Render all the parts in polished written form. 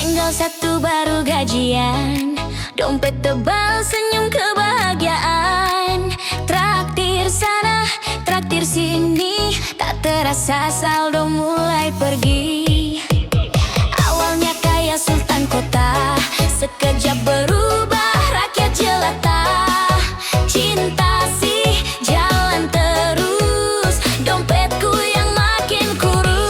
Tanggal 1 baru gajian, dompet tebal, senyum kebahagiaan. Traktir sana, traktir sini, tak terasa saldo mulai pergi. Awalnya kayak sultan kota, sekejap berubah rakyat jelata. Cinta sih jalan terus, dompetku yang makin kurus.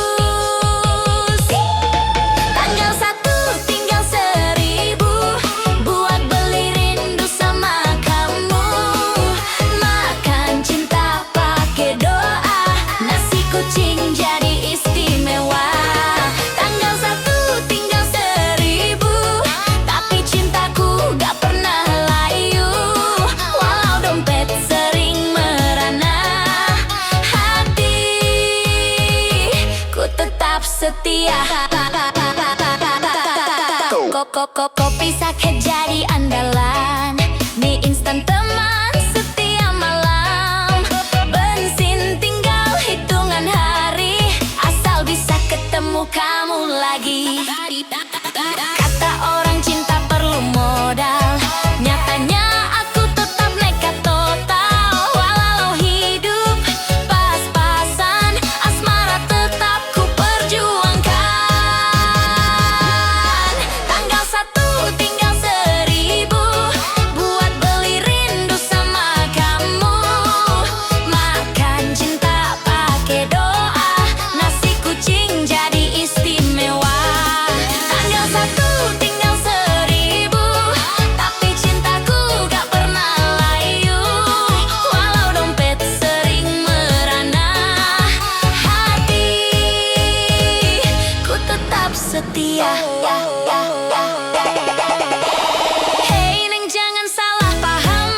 Tanggal 1 tinggal 1000, buat beli rindu sama kamu. Makan cinta pakai doa, nasi kucing jadi istimewa. Tanggal 1 tinggal 1000, tapi cintaku gak pernah layu. Walau dompet sering merana, hatiku tetap setia. Kopi saket jadi andalan, mie instan teman setiap malam. Bensin tinggal hitungan hari, asal bisa ketemu kamu lagi. Kata orang cinta perlu modal, nyatanya aku tetap nekat total. Walau hidup pas-pasan, asmara tetap ku perjuangkan. Tanggal 1 tinggal 1000, buat beli rindu sama kamu. Makan cinta pakai doa, nasi kucing jadi istimewa. Tanggal 1 tinggal 1000, tapi cintaku gak pernah layu. Walau dompet sering merana, hatiku tetap setia. Hey neng, jangan salah paham,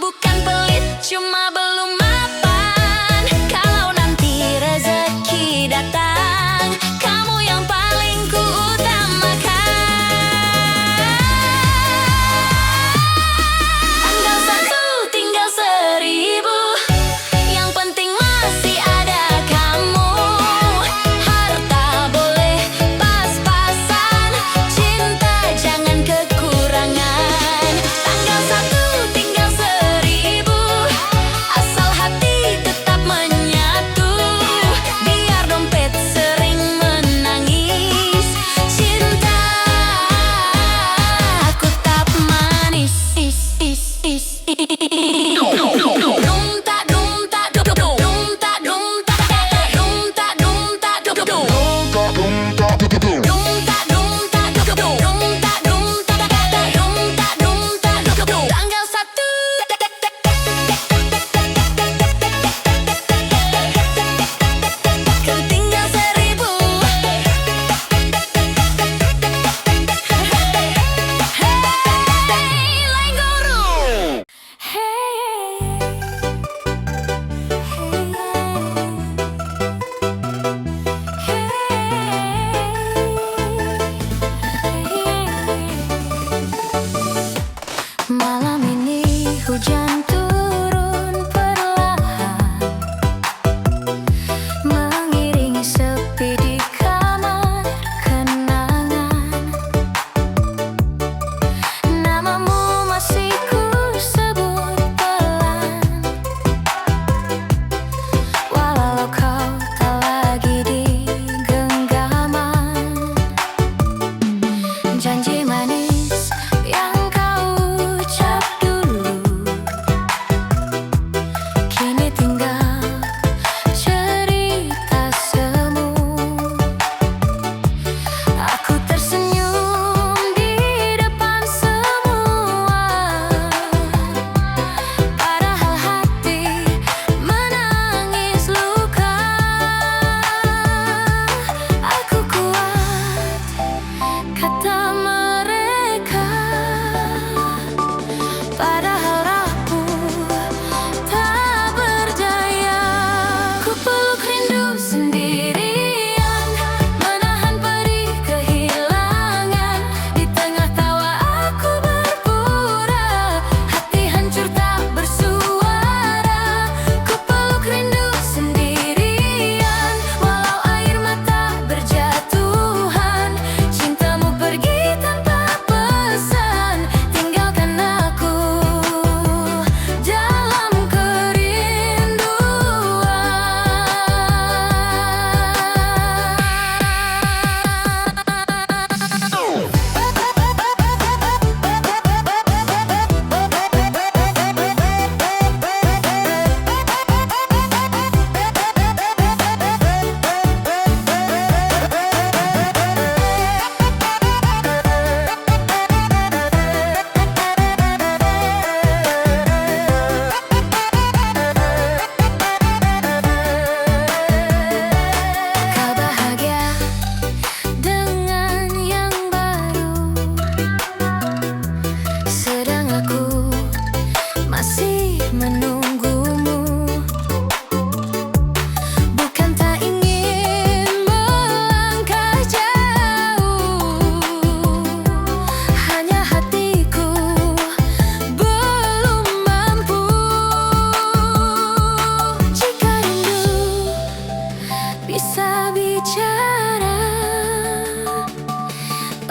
bukan pelit, cuma belum mapan. Kalau nanti rezeki datang, kamu yang paling ku utamakan. Tanggal 1 tinggal 1000, yang penting masih ada kamu. Harta boleh pas-pasan,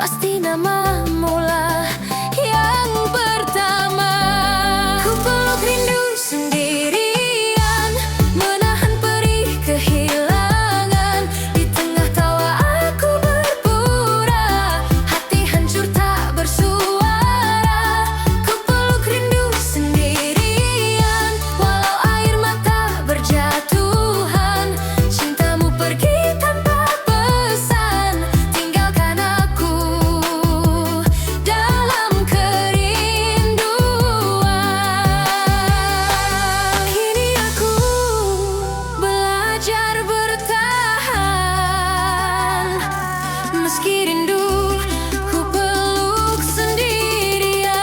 pasti namamu lah yang pertama. Ku peluk rindu sendirian, menahan perih kehilangan. Di tengah tawa aku berpura, hati hancur tak bersuara. Ku peluk rindu sendirian, walau air mata berjatuhan. Cintamu pergi tanpa pesan, tinggalkan aku dalam kerinduan. Kini aku belajar bertahan, meski rindu ku peluk sendirian.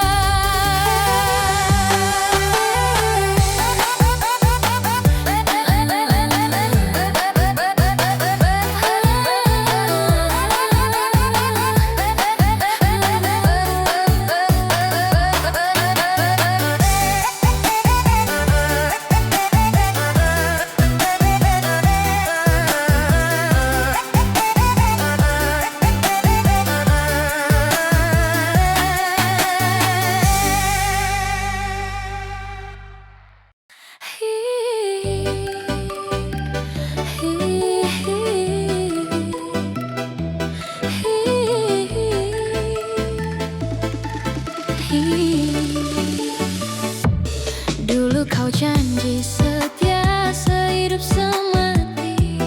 Dulu kau janji setia sehidup semati,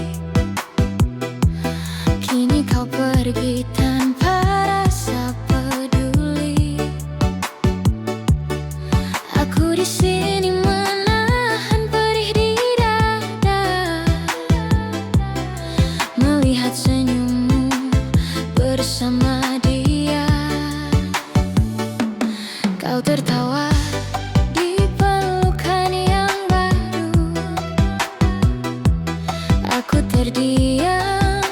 kini kau pergi tanpa rasa peduli. Aku di sini menahan perih di dada, melihat senyummu bersama dia. Kau tertawa di pelukan yang baru, aku terdiam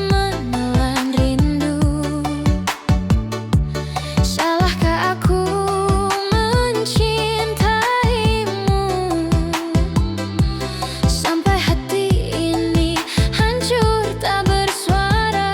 menelan rindu. Salahkah aku mencintaimu sampai hati ini hancur tak bersuara?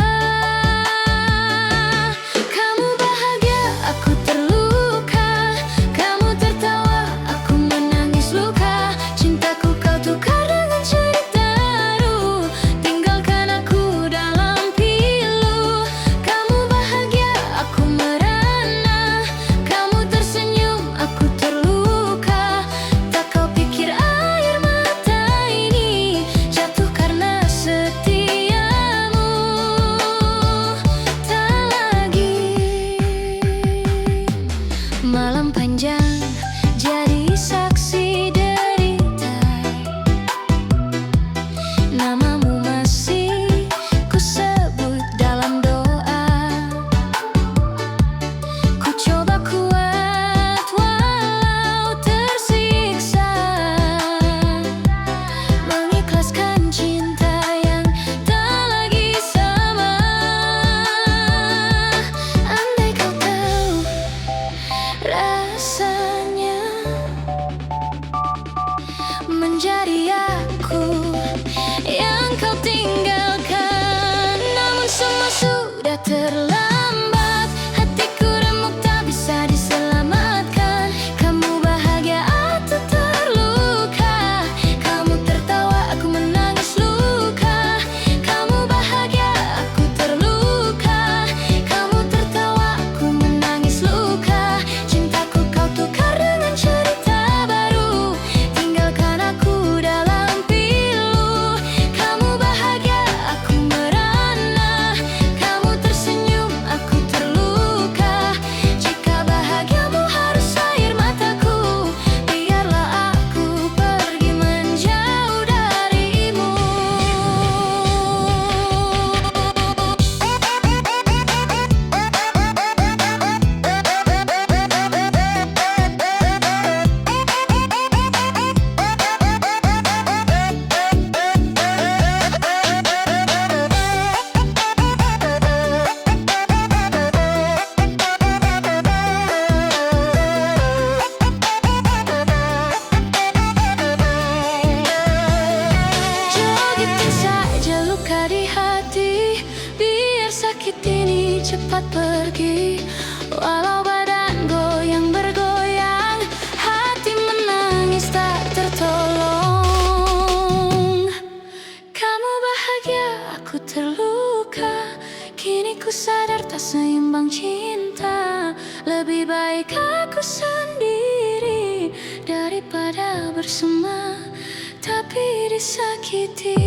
Kamu bahagia, aku terluka. Kamu tertawa, aku menangis luka. Cintaku kau tukar dengan cerita baru, tinggalkan aku dalam pilu. Kamu bahagia, aku merana. Kamu tersenyum, aku terluka. Tak kau pikir air mata ini jatuh karena setiamu tak lagi. Malam panjang jadi saksi derita, namamu masih ku sebut dalam doa. Ku coba kuat walau tersiksa, mengikhlaskan cinta yang tak lagi sama. Andai kau tahu rasanya menjadi aku yang kau tinggalkan. Namun semua sudah terlambat, hatiku remuk tak bisa diselamatkan. Kamu bahagia, aku terluka. Kamu tertawa, aku menangis luka. Kamu bahagia, aku terluka. Kamu tertawa, aku menangis luka. Cintaku kau tukar dengan cerita baru, tinggalkan aku dalam pilu. Kamu bahagia, aku merana. Kamu tersenyum, cepat pergi. Walau badan goyang bergoyang, hati menangis tak tertolong. Kamu bahagia, aku terluka. Kini ku sadar tak seimbang cinta. Lebih baik aku sendiri daripada bersama tapi disakiti.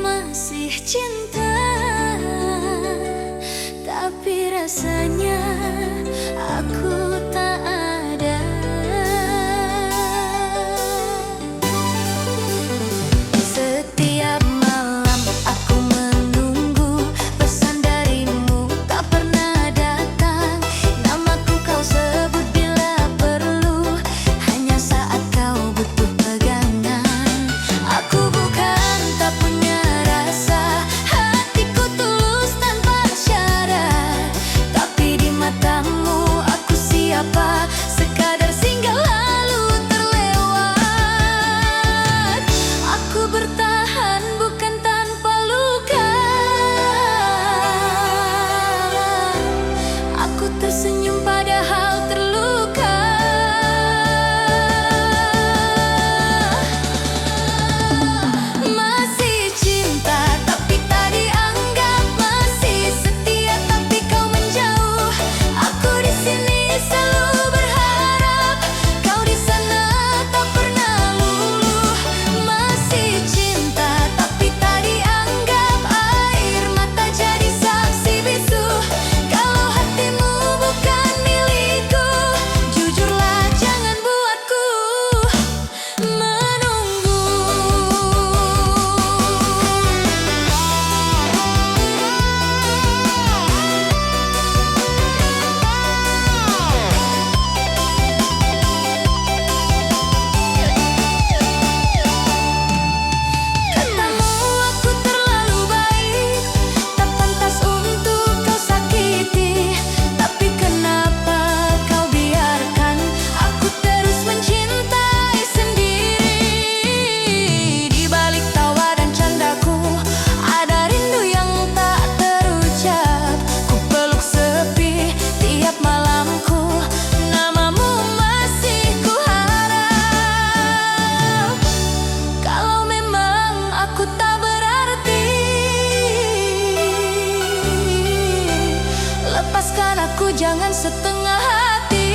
Masih cinta, tapi rasanya aku tak ada. Setiap malam aku menunggu pesan darimu, tak pernah datang. Namaku kau sebut bila perlu, hanya saat kau butuh pegangan. Aku bukan tak punya rasa, hatiku tulus tanpa syarat. Tapi di matamu aku siapa? Sekadar singgah lalu terlewat. Aku bertahan bukan tanpa luka. Aku tersenyum padahal terluka. Masih cinta tapi tak dianggap, masih setia tapi kau menjauh. Aku di sini selalu berharap, kau di sana tak pernah luluh. Masih cinta tapi tak dianggap, air mata jadi saksi bisu. Kalau hatimu bukan milikku, jujurlah jangan buatku menunggu. Katamu aku terlalu baik, tak pantas untuk kau sakiti. Tapi kenapa kau biarkan aku terus mencintai sendiri? Di balik tawa dan candaku ada rindu yang tak terucap. Ku peluk sepi tiap malamku, namamu masih ku harap. Kalau memang aku tak berarti, lepaskan aku jangan setengah hati.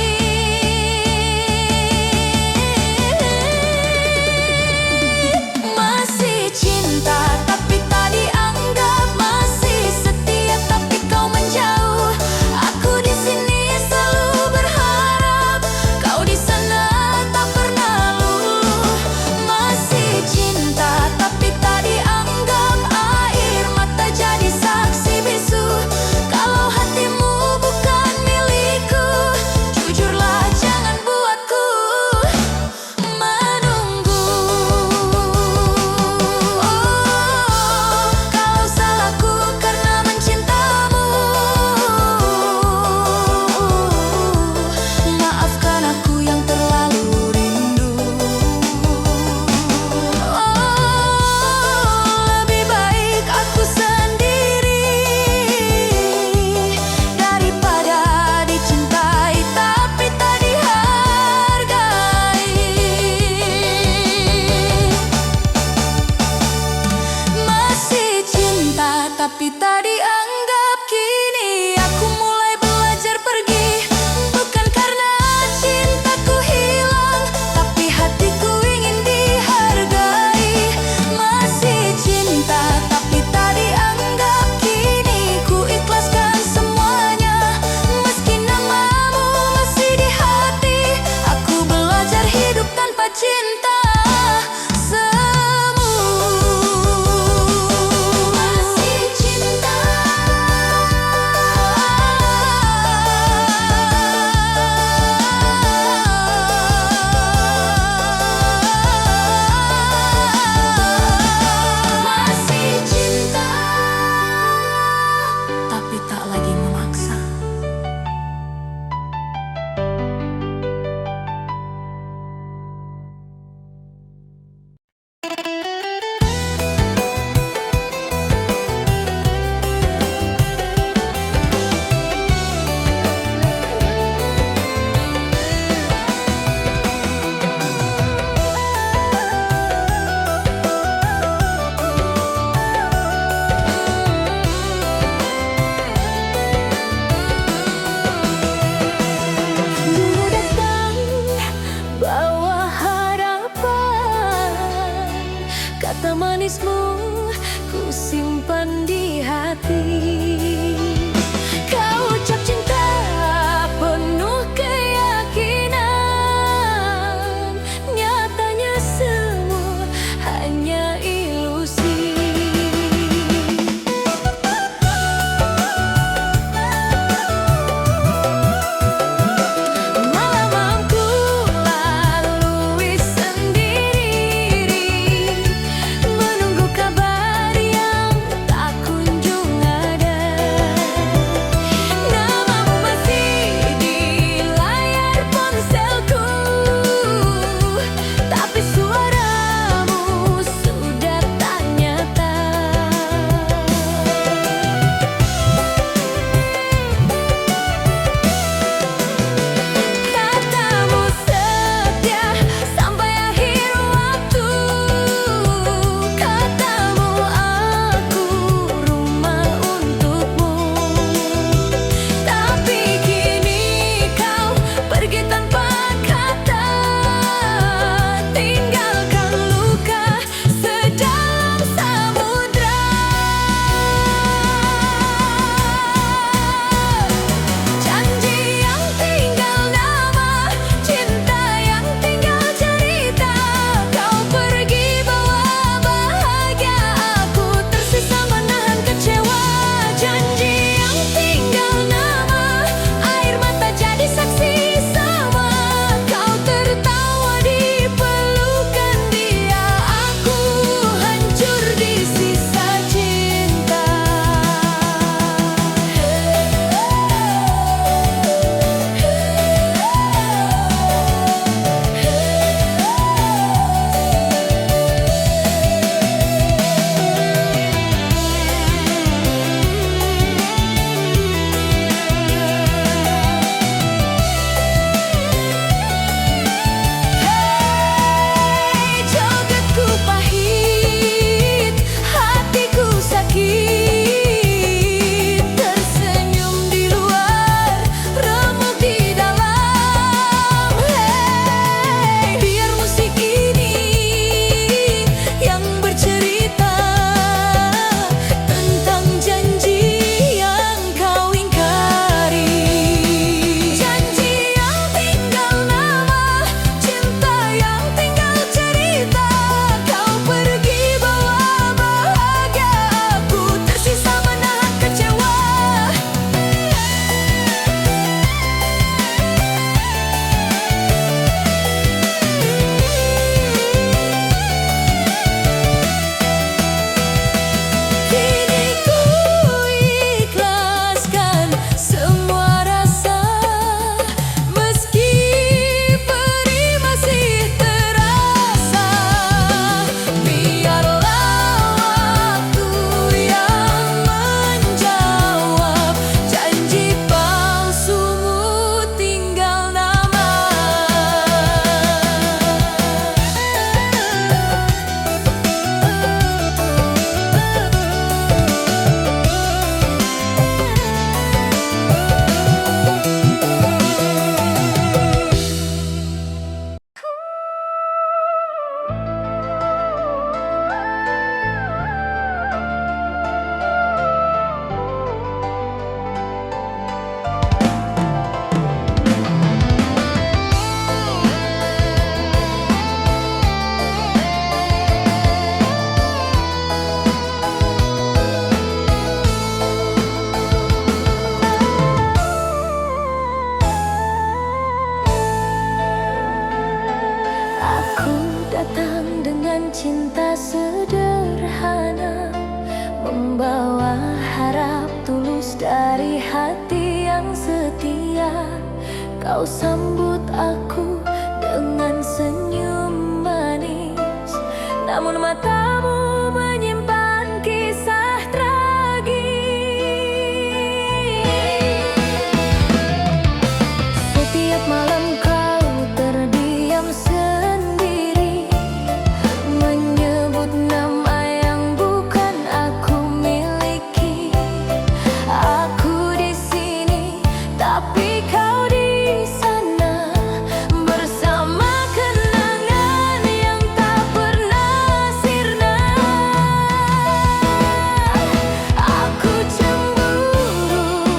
Masih cinta tapi tak dianggap, masih setia tapi kau menjauh. Aku di sini selalu berharap, kau di sana tak pernah luluh. Masih cinta tapi tak dianggap, air mata jadi saksi bisu. Kalau hatimu bukan milikku, Kau sambut aku dengan senyum manis, namun matamu menyimpan kisah tragis. Setiap malam kau terdiam sendiri, menyebut nama yang bukan aku miliki. Aku di sini, tapi kau di sana, bersama kenangan yang tak pernah sirna. Aku cemburu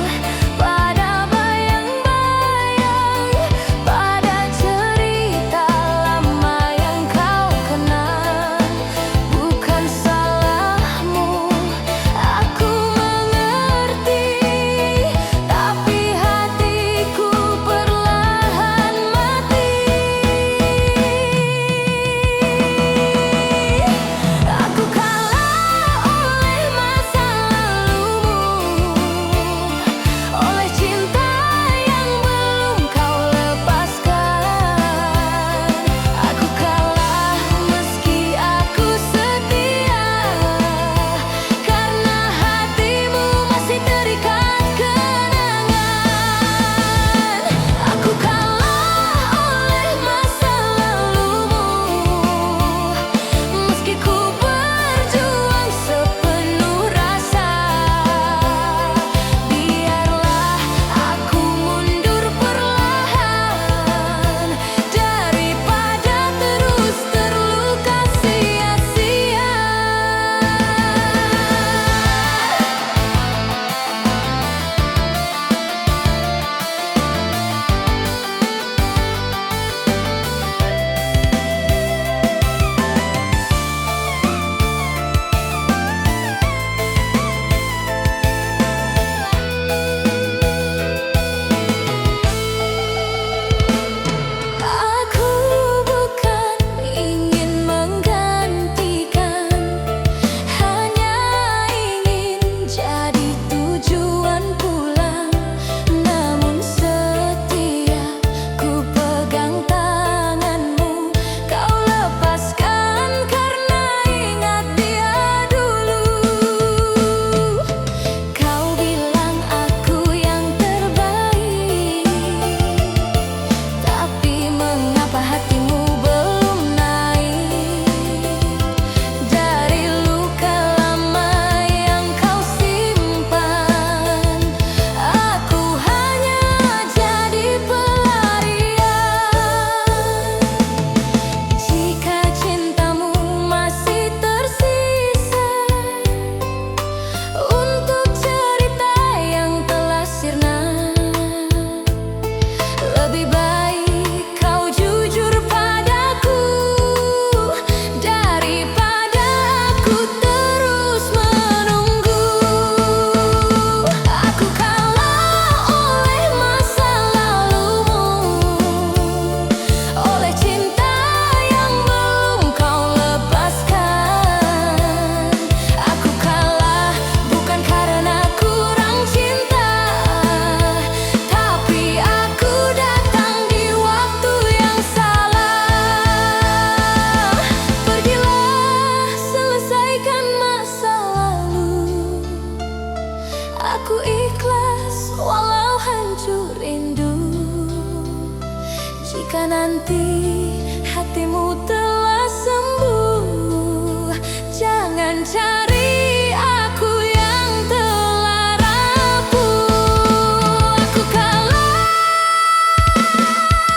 pada bayang-bayang, pada cerita lama yang kau kenal. Bukan salahmu, aku mengerti, tapi hatiku perlahan mati. Aku kalah oleh masa lalumu, oleh cinta yang belum kau lepaskan. Aku kalah meski aku setia, karena hatimu masih terikat kenangan. Aku kalah oleh masa lalumu, meski ku berjuang sepenuh rasa. Biarlah aku mundur perlahan, daripada terus terluka sia-sia. Aku bukan ingin menggantikan, hanya ingin jadi tujuan pulang. Namun setiap ku pegang tanganmu, kau lepaskan karena ingat dia dulu. Kau bilang aku yang terbaik, tapi mengapa hatimu belum naik dari luka lama yang kau simpan? Aku hanya jadi pelarian. Jika cintamu masih tersisa untuk cerita yang telah sirna, lebih baik kau jujur padaku, daripada aku terus menunggu. Aku kalah oleh masa lalumu, oleh cinta yang belum kau lepaskan. Aku kalah bukan karena kurang cinta, tapi aku datang di waktu yang salah. Pergilah, selesaikan masa lalu. Aku ikhlas walau hancur rindu. Jika nanti hatimu telah sembuh, jangan cari aku yang telah rapuh. Aku kalah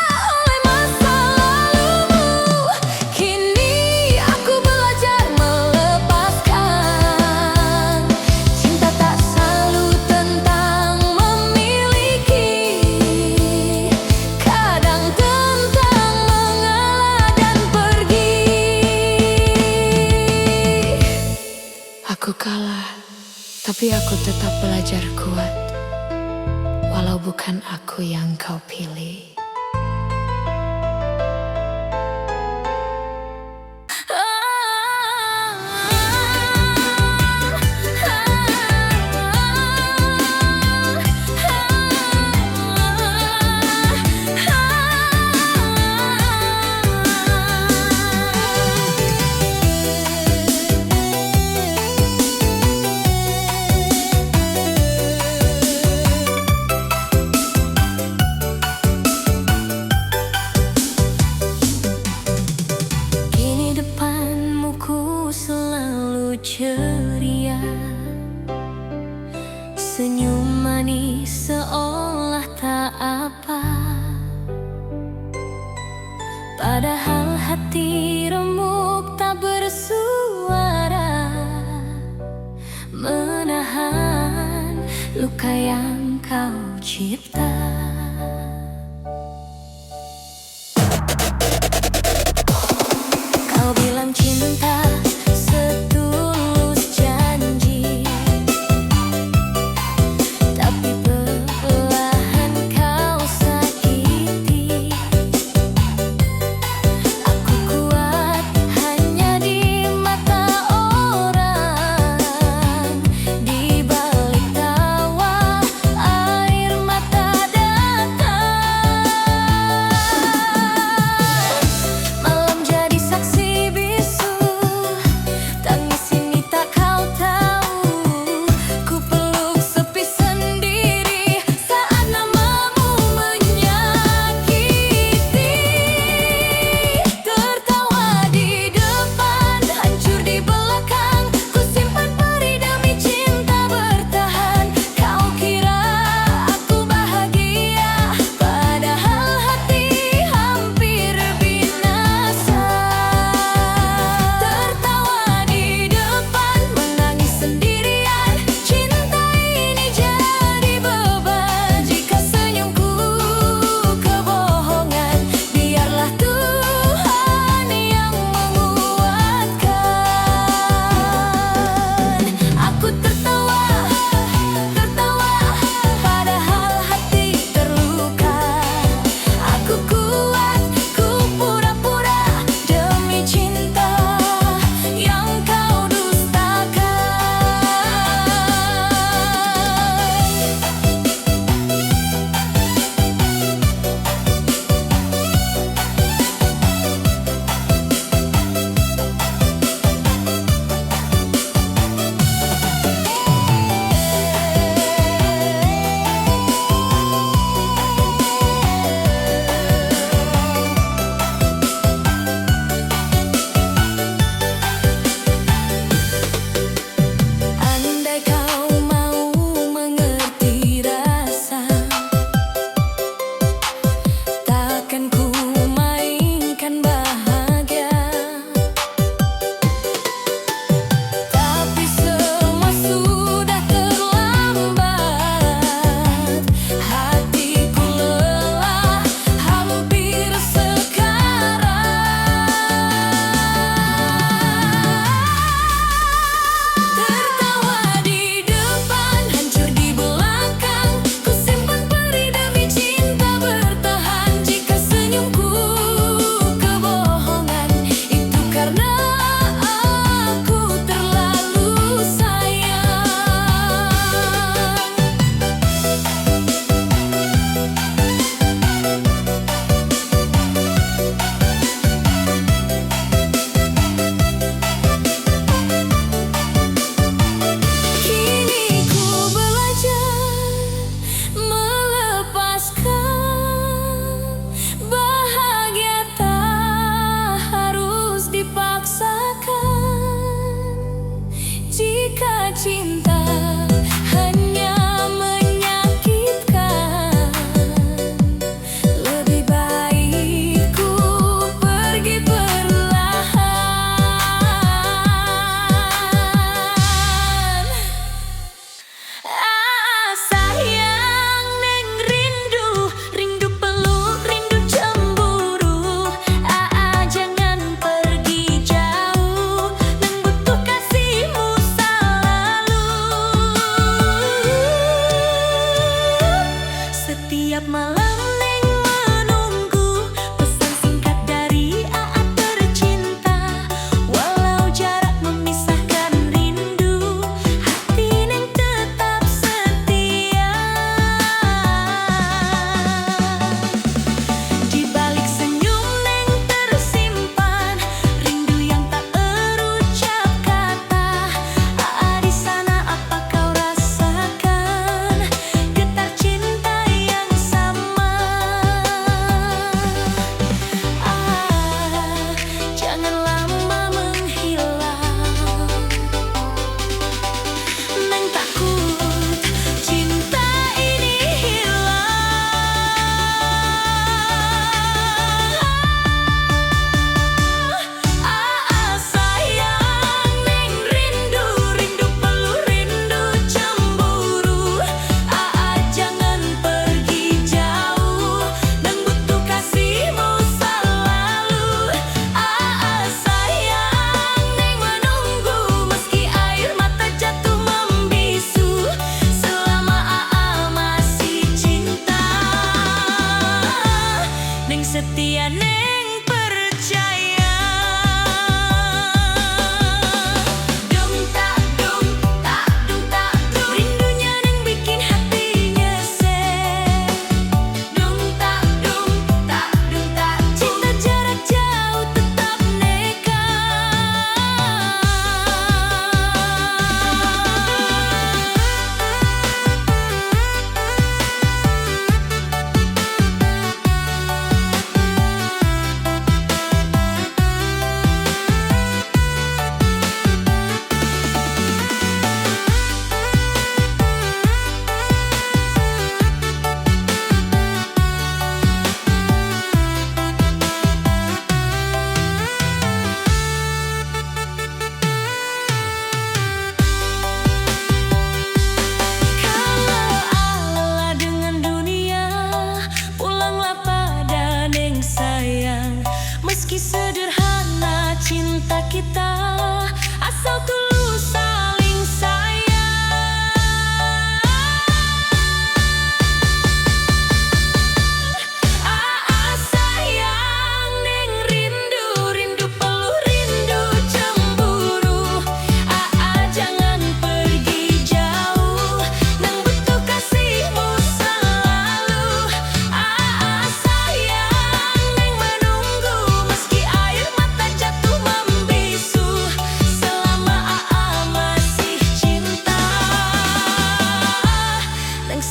oleh masa lalumu, kini aku belajar melepaskan. Cinta tak selalu tentang memiliki, kadang tentang mengalah dan pergi. Aku kalah, tapi aku tetap belajar kuat, walau bukan aku yang kau pilih. Senyum manis seolah tak apa, padahal hati remuk tak bersuara, menahan luka yang kau cipta. Kau bilang cinta setulus janji, tapi perlahan kau sakiti. Aku kuat hanya di mata orang, di balik tawa air mata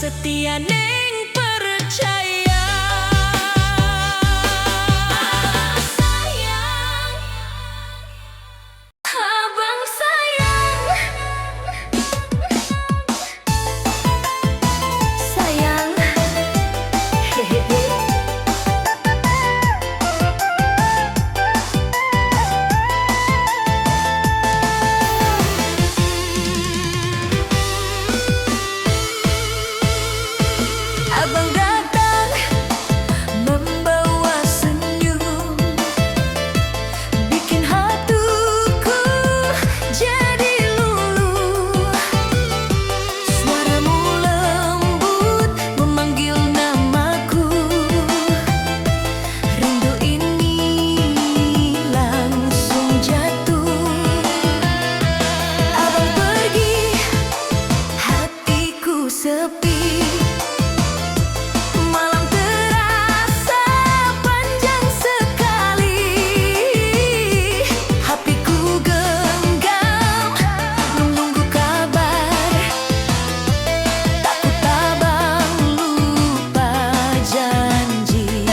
setia neng percaya. Sayang, abang sayang, sayang, hehehe. Abang datang membawa senyum, bikin hatiku jadi luluh. Suaramu lembut memanggil namaku, rindu ini langsung jatuh. Abang pergi, hatiku sepi. Malam terasa panjang sekali, hatiku genggam menunggu kabar. Takut abang lupa janji.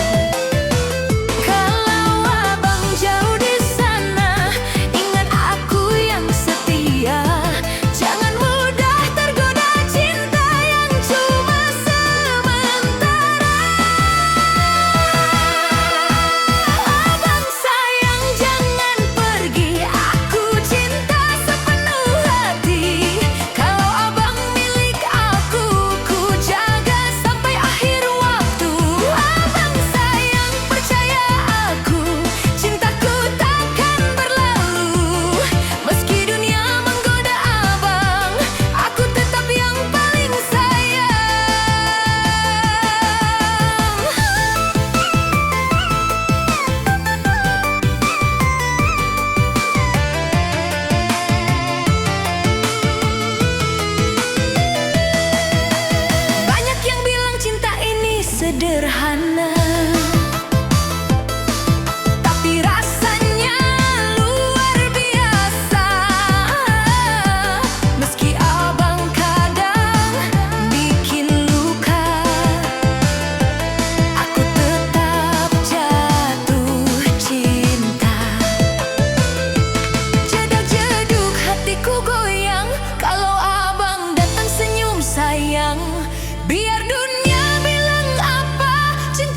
Kalau abang jauh di sana, ingat aku yang setia. Jangan mudah tergoda cinta yang cuma sementara. Abang sayang, jangan pergi, aku cinta sepenuh hati. Kalau abang milik aku, ku jaga sampai akhir waktu. Abang sayang, percaya aku, cintaku takkan berlalu. Meski dunia menggoda abang, aku tetap yang paling sayang. Banyak yang bilang cinta ini sederhana, tapi rasanya luar biasa. Meski abang kadang bikin luka, aku tetap jatuh cinta. Jedak-jeduk hatiku goyang, kalau abang datang senyum sayang. Biar dunia bilang apa, cinta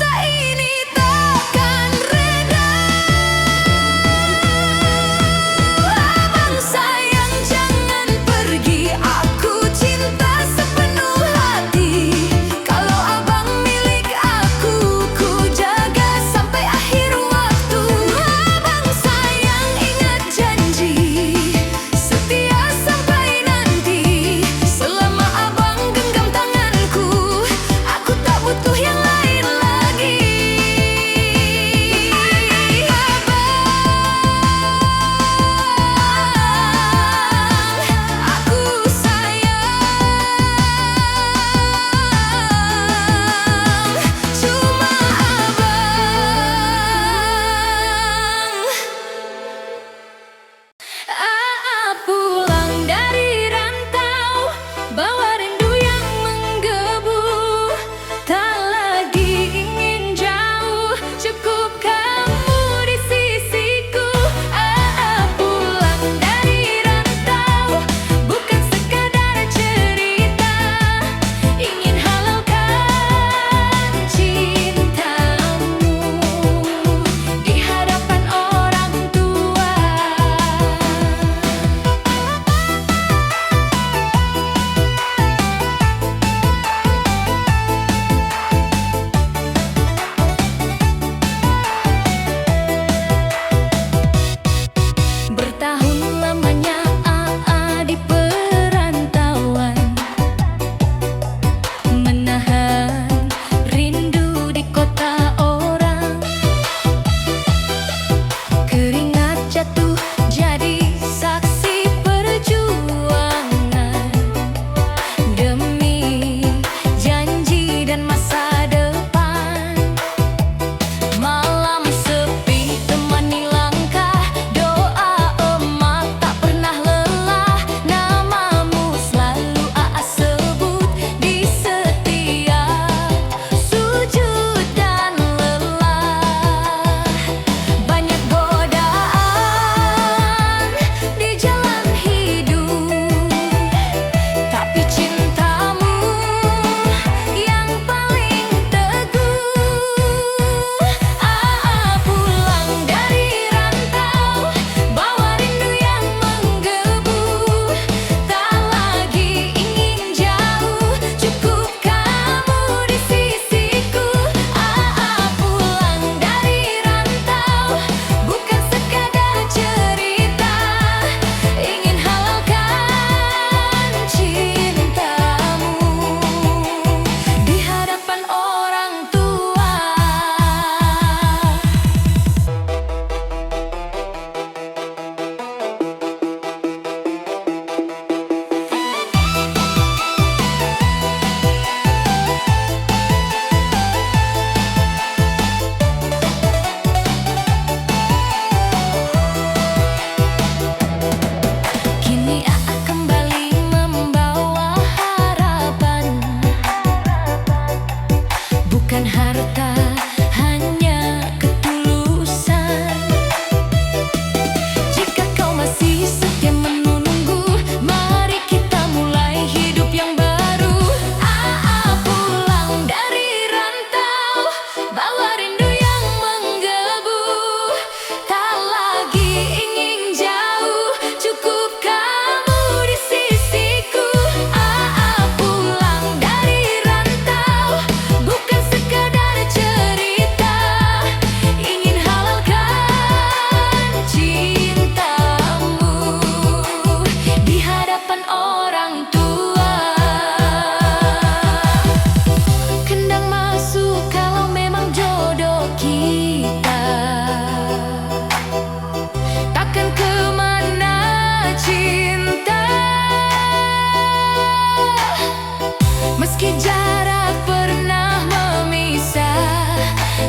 Meski jarak pernah memisah,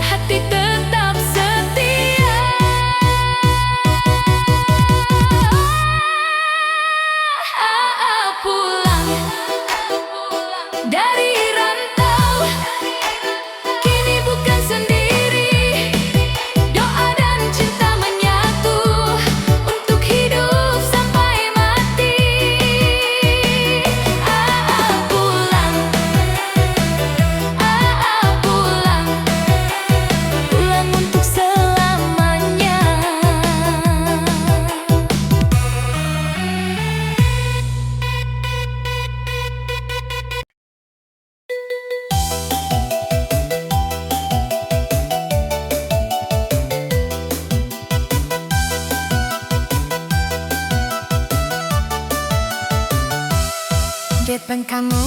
hati tetap setia. Pulang dari rantau, kini bukan sendiri. Doa dan cinta menyatu untuk hidup sampai mati. Pulang, pulang, pulang untuk selamanya. Depan kamu